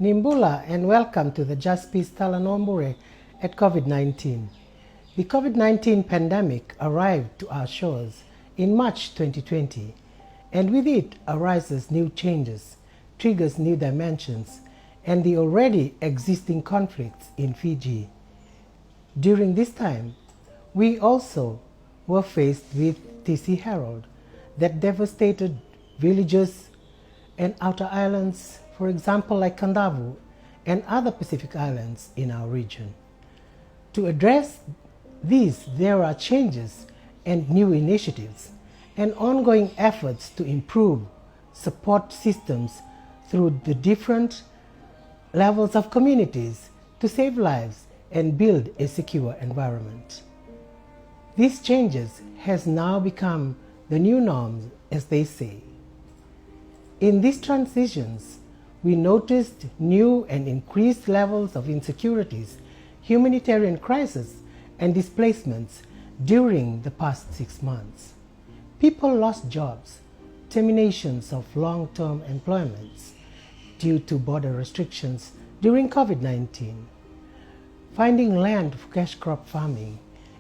Nimbula and welcome to the Justpeace Talanoa Bure at COVID-19. The COVID-19 pandemic arrived to our shores in March 2020, and with it arises new changes, triggers new dimensions, and the already existing conflicts in Fiji. During this time, we also were faced with TC Herald that devastated villages and outer islands, for example like Kandavu and other Pacific islands in our region. To address these, there are changes and new initiatives and ongoing efforts to improve support systems through the different levels of communities to save lives and build a secure environment. These changes has now become the new norms, as they say. In these transitions, we noticed new and increased levels of insecurities, humanitarian crisis, and displacements during the past 6 months. People lost jobs, terminations of long-term employments due to border restrictions during COVID-19. Finding land for cash crop farming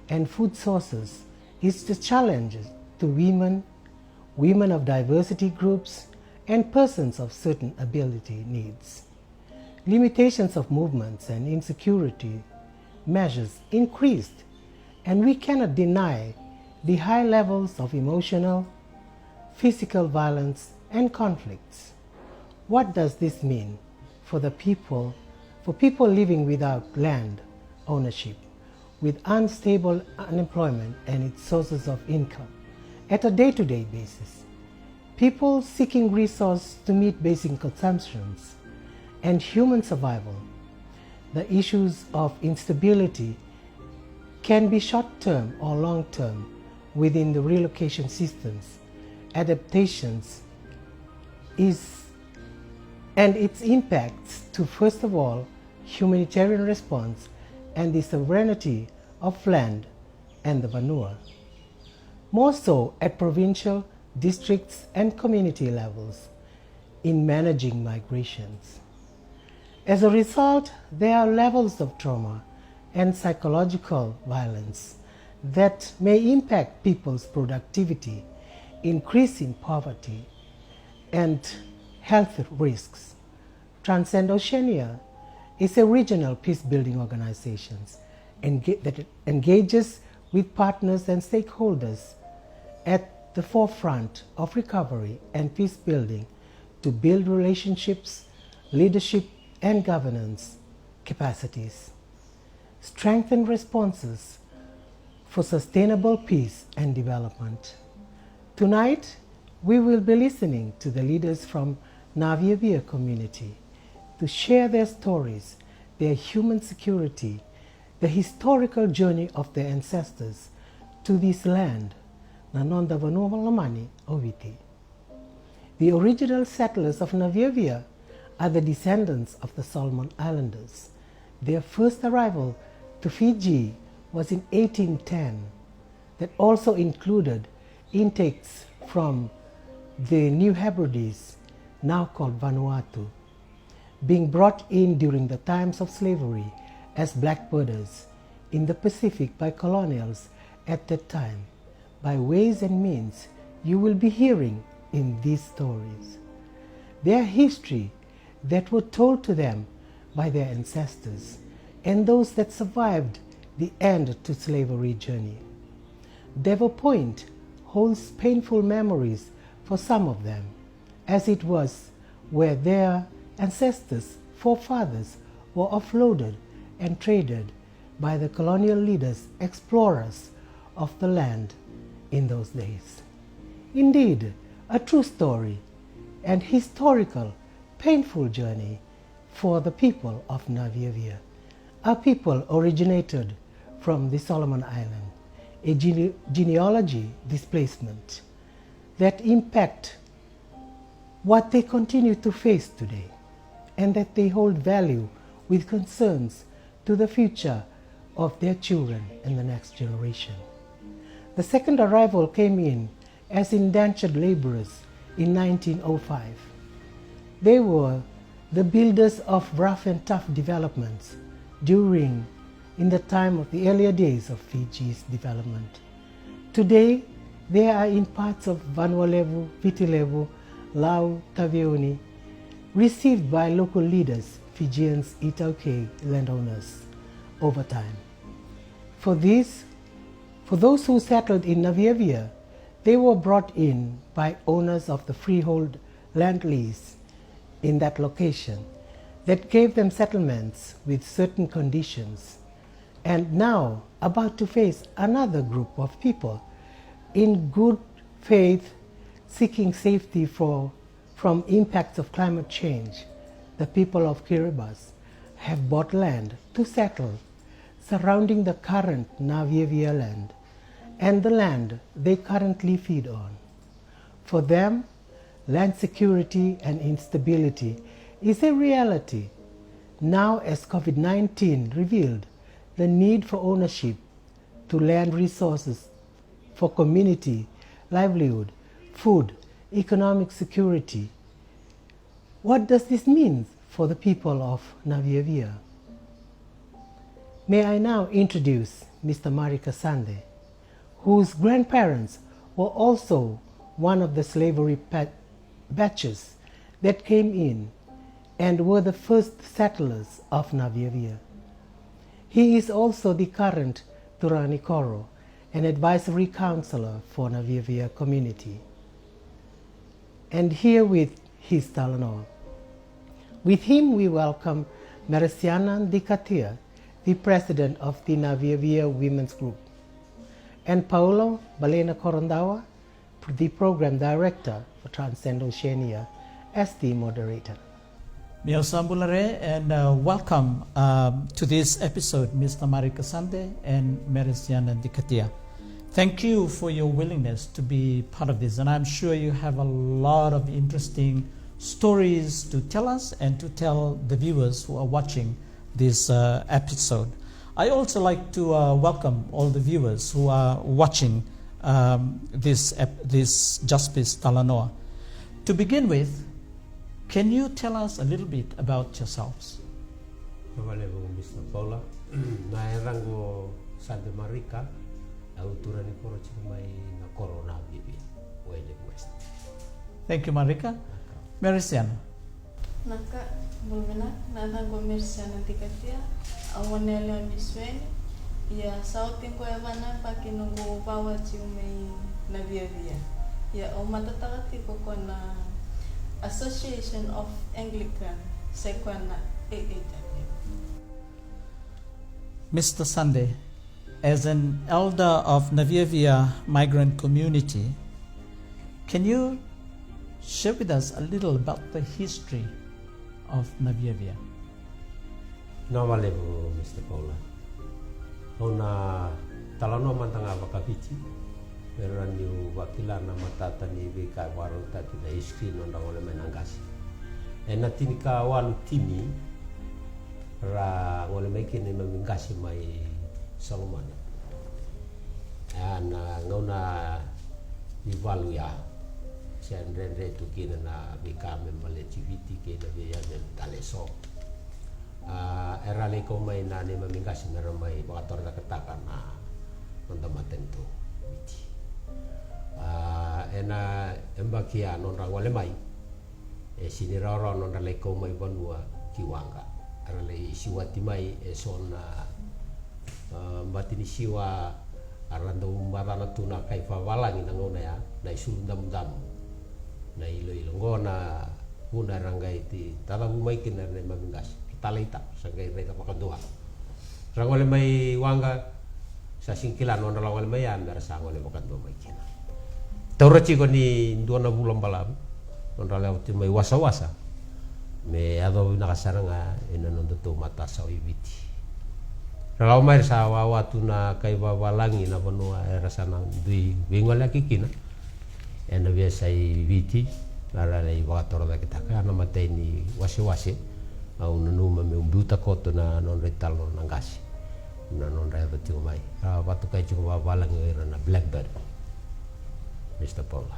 and food sources is the challenge to women, women of diversity groups, and persons of certain ability needs. Limitations of movements and insecurity measures increased, and we cannot deny the high levels of emotional, physical violence and conflicts. What does this mean for people living without land ownership, with unstable unemployment and its sources of income at a day-to-day basis? People seeking resources to meet basic consumptions and human survival. The issues of instability can be short-term or long-term within the relocation systems, adaptations and its impacts to, first of all, humanitarian response and the sovereignty of land and the Vanua. More so at provincial, districts and community levels in managing migrations. As a result, there are levels of trauma and psychological violence that may impact people's productivity, increasing poverty, and health risks. Transcend Oceania is a regional peace-building organization that engages with partners and stakeholders at the forefront of recovery and peace building to build relationships, leadership and governance capacities, strengthen responses for sustainable peace and development. Tonight, we will be listening to the leaders from Naviavia community to share their stories, their human security, the historical journey of their ancestors to this land. The original settlers of Naviavia are the descendants of the Solomon Islanders. Their first arrival to Fiji was in 1810. That also included intakes from the New Hebrides, now called Vanuatu, being brought in during the times of slavery as blackbirders in the Pacific by colonials at that time, by ways and means you will be hearing in these stories. Their history that were told to them by their ancestors and those that survived the end to slavery journey. Devil Point holds painful memories for some of them, as it was where their ancestors, forefathers, were offloaded and traded by the colonial leaders, explorers of the land in those days. Indeed, a true story and historical, painful journey for the people of Naviavia, a people originated from the Solomon Island, a genealogy displacement that impact what they continue to face today, and that they hold value with concerns to the future of their children and the next generation. The second arrival came in as indentured laborers in 1905. They were the builders of rough and tough developments in the time of the earlier days of Fiji's development. Today, they are in parts of Vasulevu, Levu, Lau, Taveuni, received by local leaders, Fijians, Itauke landowners, over time. For those who settled in Naviavia, they were brought in by owners of the freehold land lease in that location that gave them settlements with certain conditions, and now about to face another group of people in good faith seeking safety from impacts of climate change. The people of Kiribati have bought land to settle surrounding the current Naviavia land and the land they currently feed on. For them, land security and instability is a reality now as COVID-19 revealed the need for ownership to land resources for community, livelihood, food, economic security. What does this mean for the people of Naviavia? May I now introduce Mr. Marika Sade, whose grandparents were also one of the slavery batches that came in and were the first settlers of Naviavia. He is also the current Turani Koro, an advisory counselor for Naviavia community. And here with his Talanoa. With him we welcome Meresiana Dikatia, the president of the Naviavia Women's Group, and Paulo Baleinakorodawa, the program director for Transcend Oceania, as the moderator. Miosambulare, and welcome to this episode, Mr. Marika Sade and Meresiana Dikatia. Thank you for your willingness to be part of this, and I'm sure you have a lot of interesting stories to tell us and to tell the viewers who are watching this episode. I also like to welcome all the viewers who are watching this Justpeace Talanoa. To begin with, can you tell us a little bit about yourselves? Wailevu Mr. Paulo, Naviavia Sade Marika the Turaga na Koro Naviavia, Wailevu West. Thank you, Marika. Meresiana. Naka bulmina nanango Meresiana Dikatia, awanele misweni ya sauti ko evana pakinungu bawa ciumei Naviavia. Ya omatatagati ko na Association of Anglican Sekwana AAW. Mr. Sade, as an elder of Naviavia migrant community, can you share with us a little about the history of Naviavia? Wailevu Mr. Paulo. Ona Talanoa mantanga wakapichi. Pero niu wakila na matata ni vika waro tatu na history nonda wale menangasi. Na tinika walu timi ra wale meke ni mamingasi mai Solomon. Na ngona ni walu ya sianrende tu kina na vika memale tiviti kina via del taleso. Era leko mai na ni mamingasi na ramai wakator na ketaka na nonda matento viti. Ena embakia nonra wale mai sinirara nonra leko mai vanua kiwanga arale siwati mai sona batini siwa arando marana tuna kai fawalangi nangona ya na isundam dam na ilo ngona una rangai ti tala mai kinar ne mamingas talita sangai reta pakandua rangole mai wanga sa singkilan nonra wale mai andar sangole pakandua mai kina Taurachi ko ni duana bulan balam nonra lewat mai wasa-wasa me ado nakasaranga ina nondo tu mata sawi biti kalau mai sa watu na kai babalangi na banua rasana dui bingola kikina ena biasa biti ara lei wakator da kita kana matei ni wase-wase au nanu me umbuta koto na non retalo nangasi na non reva tu mai watu kai chu babalangi na blackbird Mr. Paulo.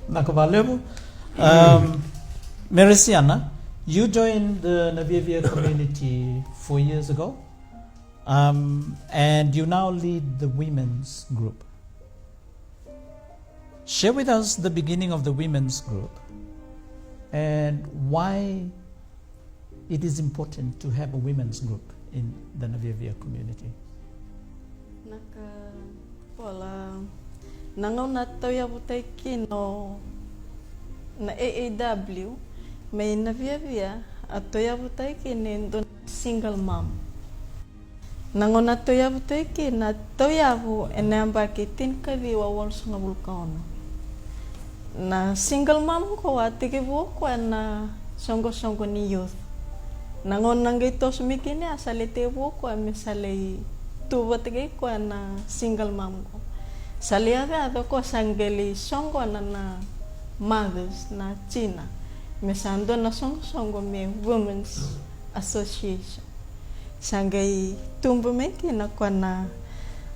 Vasulevu. Meresiana, You joined the Naviavia community 4 years ago, and you now lead the women's group. Share with us the beginning of the women's group and why it is important to have a women's group in the Naviavia community. Naka pola nangaw na toya butay kino na AAW may Naviavia at toya butay kin don single mom. Nangaw na toya butay kin na toya bu enamba kitin kavi wawal sunga bulkaon. Na single mom ko atike bu ko na songo ni youth. Nangon nanggay to sumikini asalite bu ko misale tuwa tigay ko na single mom ko. Saliaga ato ko sanggeli songo na mothers na China. Mesando na songo me Women's Association. Sanggay tumbo me kina ko na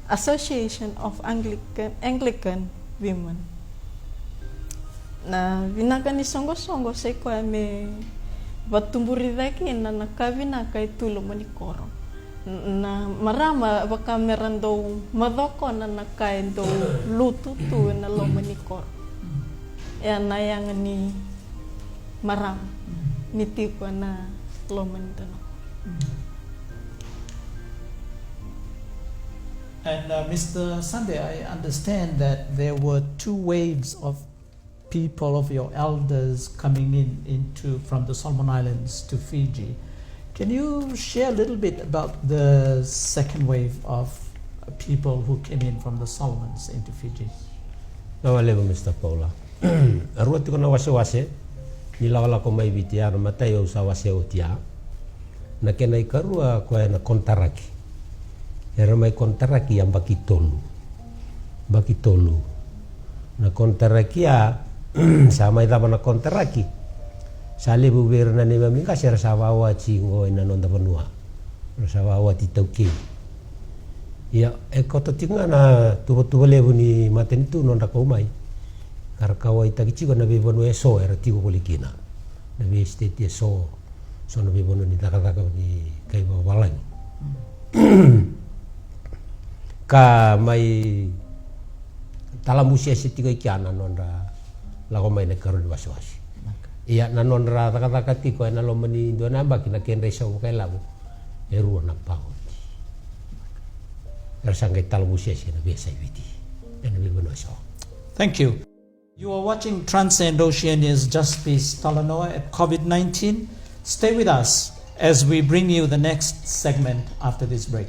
Association of Anglican Women. Na vinaka ni songo sa ko me batumburi daki na nakavina kay tulo mani Koro. Na marama baka merando madoko na nakain do lutu tu na lo mani Koro. Ya na yang ni maram ni tipo na lo mani tono. And Mr. Sade, I understand that there were 2 waves of people, of your elders coming from the Solomon Islands to Fiji. Can you share a little bit about the second wave of people who came in from the Solomons into Fiji? Wailevu, Mr. Paulo. Arua tiko na wase nilawala ko mai vitia na matayo sa wase otia. Na kena ikarua ko na kontaraki. Era mai kontaraki yang baki tolu. Na kontaraki ya sama itaba na kontaraki. Sa Levu Bure na ni maminga sera sa wawa chingo ina nonda vanua. Sa wawa titauki. Ya ekoto tinga na tuwa Levu ni matenitu nonda ko mai. Karakawa itakichigo na bibonu eso era tigo kolikina. Na be state eso so na bibonu ni takataka ni kaiba walangi. Ka mai talamusia sitigo ikiana nonda lago mai na karo di wasi. Iya na nonra taka tiko na lo mani do namba kina kenre so kai labu. Eru na pao. Rasangay talamusia na besa viti. Na bibonu eso. Thank you. You are watching Transcend Oceania's Justpeace Talanoa at COVID-19. Stay with us as we bring you the next segment after this break.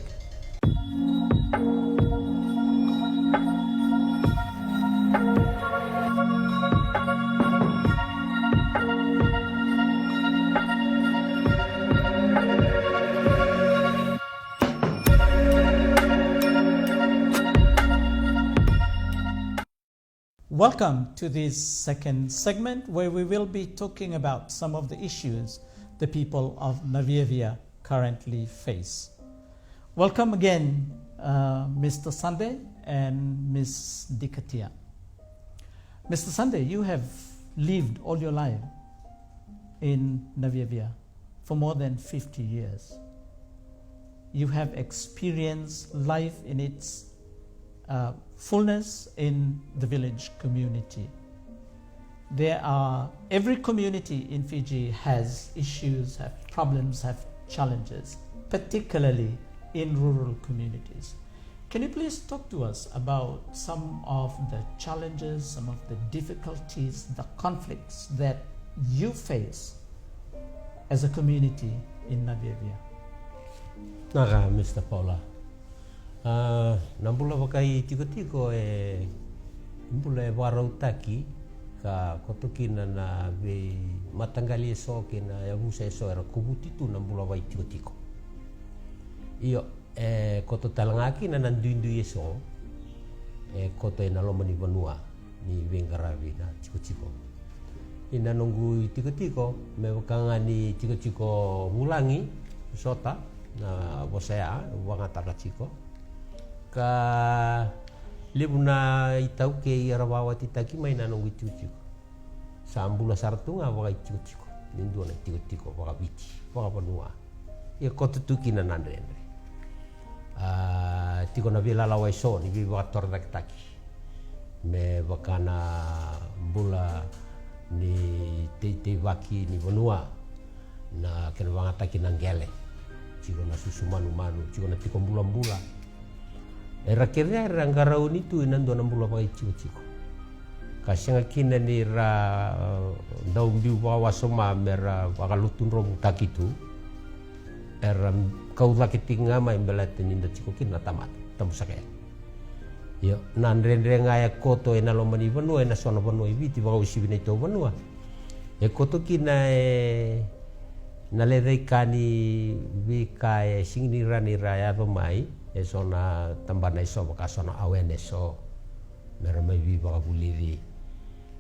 Welcome to this second segment where we will be talking about some of the issues the people of Naviavia currently face. Welcome again, Mr. Sade and Ms. Dikatia. Mr. Sade, you have lived all your life in Naviavia for more than 50 years. You have experienced life in its fullness in the village community. Every community in Fiji has issues, have problems, have challenges, particularly in rural communities. Can you please talk to us about some of the challenges, some of the difficulties, the conflicts that you face as a community in Naviavia? Naga, Mr. Paulo. Nambula wakai tiko nambula warautaki ka kotokina na be matangali so kina yavusa so era kubutitu nambula wai tiko. Iyo koto talangaki na nandundu yeso koto ina lomani vanua ni vengaravi na tiko. Ina nunggu tiko me wakanga ni tiko mulangi sota na bosea wangatara tiko. Ka Levu na itau ke arawawa titaki mai nanong witutiko. Sa ambula sartunga wa itutiko. nindua na tiko waka viti waka panua ia koto tukina nandrendre tiko na vila lawa iso ni vi waka torda kitaki me wakana bula ni te waki ni vanua na kena wangataki nangele tiko na susu manu tiko na tiko mbula era kere rangarau ni tu inando na mbula waka tiko kasanga kina ni ra daumbi wawa soma mera wakalutun romu takitu era kau laki tinga mai belate ninda tiko kina tamat tamusake yo nandrendre ngaya koto ena lomani vanua ena sona vanua ibiti waka usibi na ito vanua koto kina na ledai kani vika singini rani raya domai sona tambana iso waka sona awareness so mera mai vi waka buliri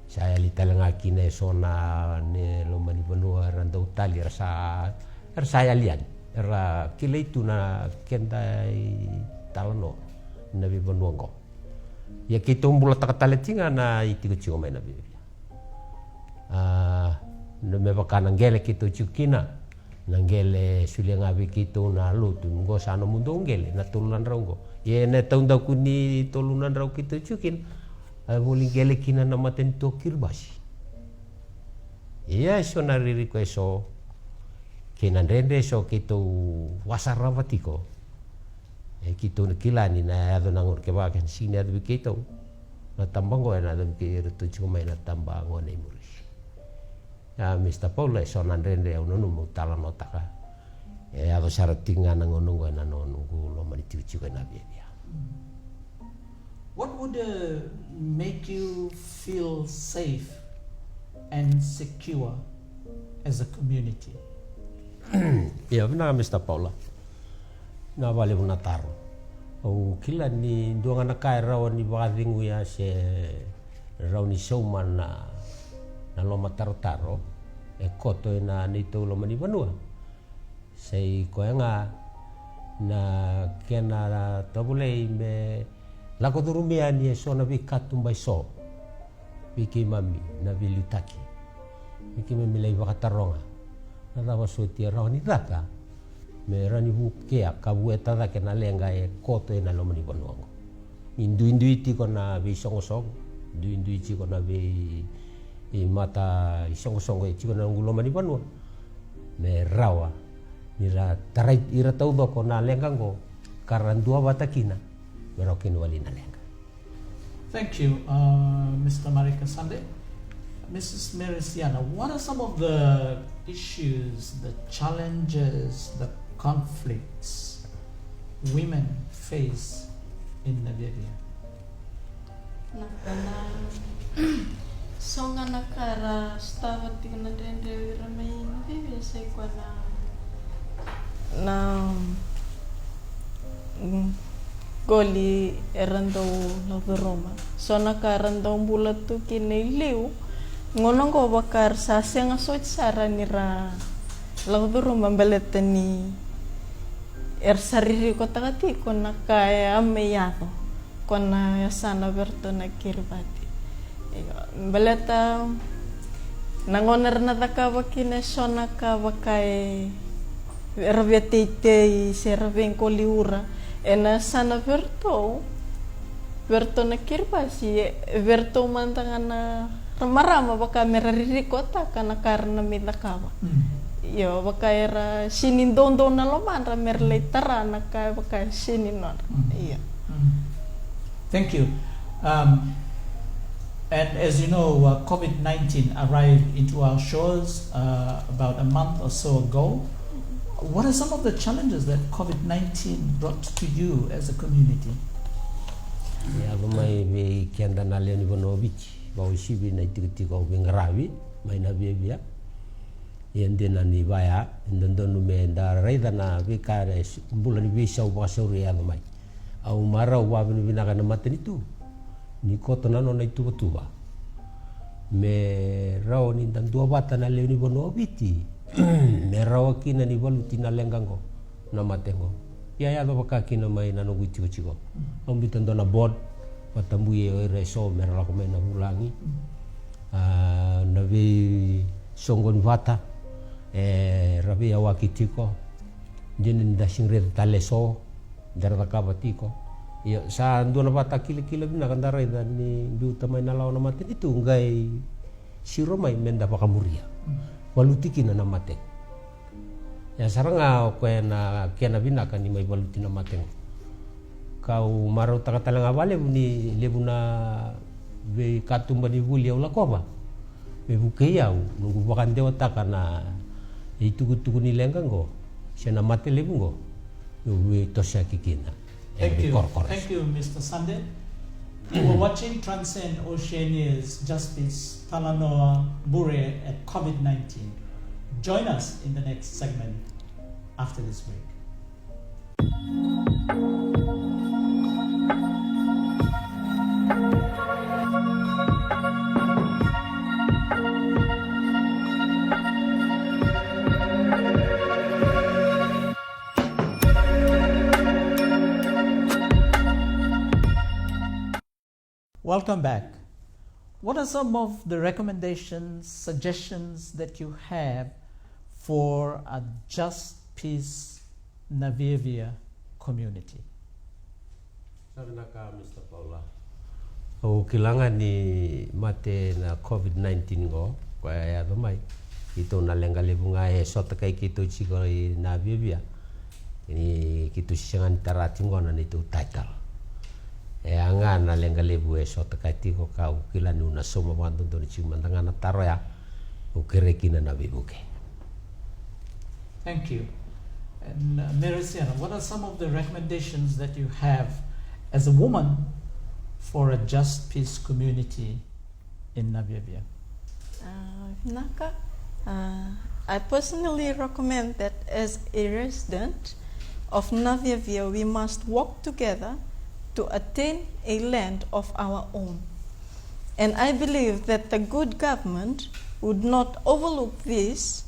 saya litalanga kine sona ne lomani vanua randau tali rasa saya lian era kile itu na kendai Talanoa nabi vanua ngo ya kita umbula takatale tinga na itigo chigo mai nabi no me bakana ngele kita chukina nangele sulia ngabi kita na lutu ngo sana mundo ngele na tulunan raungo ye ne taunda kuni tulunan rau kita chukin boling gele kina na maten to kirbasi iya so na riri ko so kina rende so kito wasaravatiko kito kilani na ado nangor ke ba kan sini ado kito na tambango na ado ke rutu chuma na tambango nei muris ya Mr. Paulo so na rende uno mu Talanoa taka ado saratinga na ngonongo na nongo lo mani tiuchi ko na bia. What would make you feel safe and secure as a community? Ya, benar Mr. Paulo. Na Wailevu na taro. O kila ni duanga na kai rau ni wakadingu ya se rau ni showman na loma taro koto na nito loma ni vanua. Sei koenga na kena tabulei me lako durumia ni so na vi katumbai so viki mami na vilutaki viki memilai wakataronga na rawa suetia rawa ni daka me rani hukea kabu etada ke na lenga koto na lomani bonongo indu iti ko na vi songo indu iti ko na vi mata songo iti ko na ngulomani bonongo me rawa nira tarai ira tau ko na lenga ngo karandua batakina. Thank you, Mr. Marika Sande. Mrs. Merisiana, what are some of the issues, the challenges, the conflicts women face in Naviavia? Songa nakara stava tigna dende ramai Naviavia sai kwa na goli erando laveroma sona karando bulat tu kini liu ngono go bakar sa senga soch sara nira laveroma beleteni sariri ko takati ko nakaya ameyato ko na sana berto na kirbati beleta nangoner na takaba kine sona ka bakai ervetete serven ko liura ena sana verto na kirbasi verto mantangana marama baka merari kota kana karna mitakawa yo baka era sinindondo na loman ra merle tarana ka baka sininon iya. Thank you. And as you know, COVID-19 arrived into our shores about a month or so ago. What are some of the challenges that COVID-19 brought to you as a community? Ya, mai be kianda na leo ni bono bichi, ba usibi na itikitiko bengarawi, mai na Naviavia. Yende na ni baya, ndondonu me nda raida na vikare mbula ni bisa ubasuri ya mai. Au mara uwabi ni binaka na mateni tu. Ni koto na nona itu betuba. Me rao ni ndandua bata na leo ni bono biti. Merawa kina ni waluti na lengango na matengo ya do baka kina mai na no guichigo ombito ndona board patambuye ere so merala ko mai na hulangi na vi songon vata rabia wakitiko dinin dasing red taleso darata kabatiko ya sa anduna bata kila bina kandara ni biuta mai nalaw na maten itu ngai siro mai menda pakamuria walutiki na maten ya saranga ko na kena bina kan ni mai waluti na maten kau marau takatalang avale ni Levu na be katumba di bulia ula koba be bukeyau nunggu bakan dewa takana itu kutu ni lenggango siya mate Levu go we tosya kikina. Thank you Mr. Sade. You were watching Transcend Oceania's Justpeace Talanoa Bure at COVID-19. Join us in the next segment after this break. Welcome back. What are some of the recommendations, suggestions that you have for a Justpeace Naviavia community? Sabi naka Mr. Paulo. O kailangan ni mate na COVID-19 go kaya domay ito na Levu nga so takay kito chigo Naviavia ini kito siyangan tarating go na nito title. Anga na Levu West so takatiko ka ukila nuna soma bandon do chimandanga na taroya ukereki na nabibuke. Thank you. And Merisiana, what are some of the recommendations that you have as a woman for a Justpeace community in Naviavia? I personally recommend that as a resident of Naviavia, we must work together to attain a land of our own. And I believe that the good government would not overlook this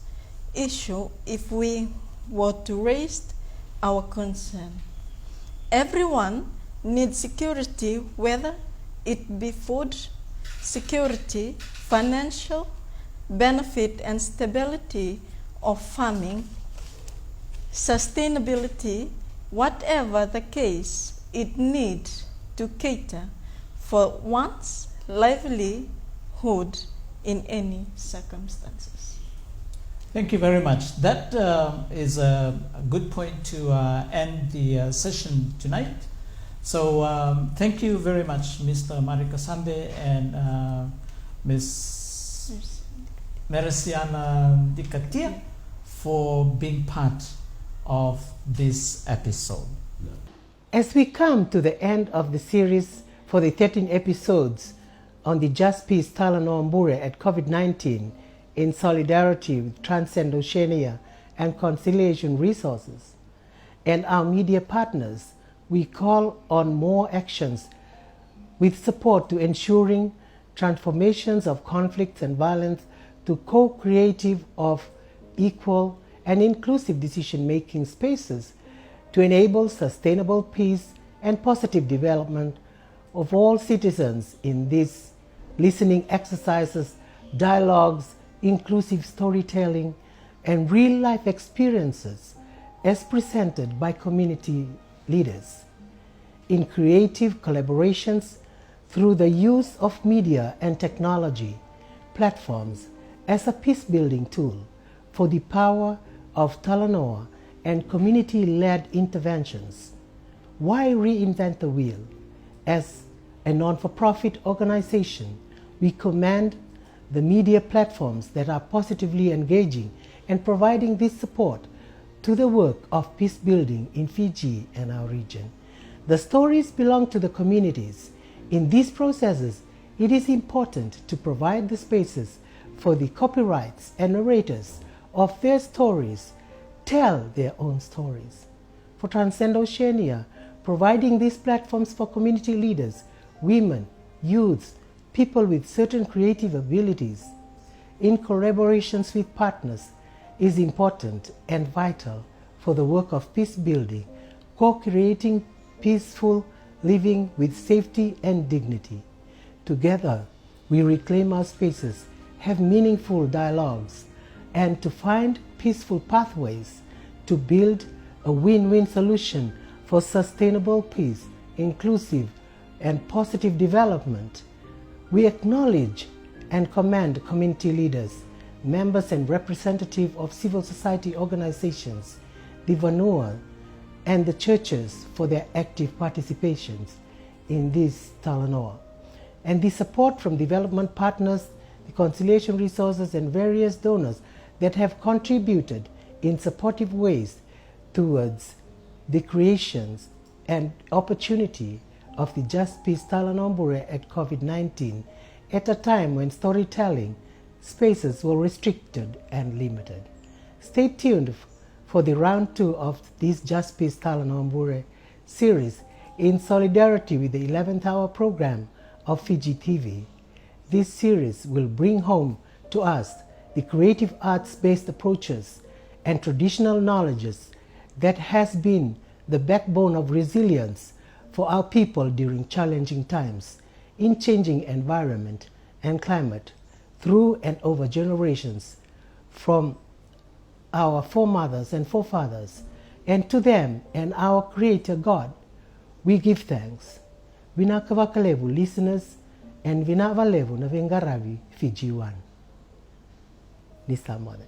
issue if we were to raise our concern. Everyone needs security, whether it be food security, financial benefit and stability of farming, sustainability, whatever the case, it needs to cater for one's livelihood in any circumstances. Thank you very much. That is a good point to end the session tonight. So thank you very much, Mr. Marika Sade and Ms. Merisiana Dikatia for being part of this episode. As we come to the end of the series for the 13 episodes on the Justpeace Talanoa Bure at COVID-19 in solidarity with Transcend Oceania and Conciliation Resources and our media partners, we call on more actions with support to ensuring transformations of conflicts and violence to co-creative of equal and inclusive decision-making spaces to enable sustainable peace and positive development of all citizens in these listening exercises, dialogues, inclusive storytelling, and real-life experiences as presented by community leaders. In creative collaborations through the use of media and technology platforms as a peace-building tool for the power of Talanoa and community-led interventions. Why reinvent the wheel? As a non-for-profit organization, we commend the media platforms that are positively engaging and providing this support to the work of peace building in Fiji and our region. The stories belong to the communities. In these processes, it is important to provide the spaces for the copyrights and narrators of their stories tell their own stories. For Transcend Oceania, providing these platforms for community leaders, women, youths, people with certain creative abilities, in collaborations with partners, is important and vital for the work of peace building, co-creating peaceful living with safety and dignity. Together, we reclaim our spaces, have meaningful dialogues, and to find peaceful pathways to build a win-win solution for sustainable peace, inclusive and positive development. We acknowledge and commend community leaders, members and representatives of civil society organizations, the Vanua, and the churches for their active participations in this Talanoa, and the support from development partners, the Conciliation Resources, and various donors that have contributed in supportive ways towards the creations and opportunity of the Justpeace Talanoa Bure at COVID-19 at a time when storytelling spaces were restricted and limited. Stay tuned for the round 2 of this Justpeace Talanoa Bure series in solidarity with the 11th hour program of Fiji TV. This series will bring home to us the creative arts-based approaches and traditional knowledges that has been the backbone of resilience for our people during challenging times in changing environment and climate through and over generations from our foremothers and forefathers, and to them and our Creator God, we give thanks. Vinakavakalevu listeners and Vinavalevu Navengaravi Fiji 1. Nislamode.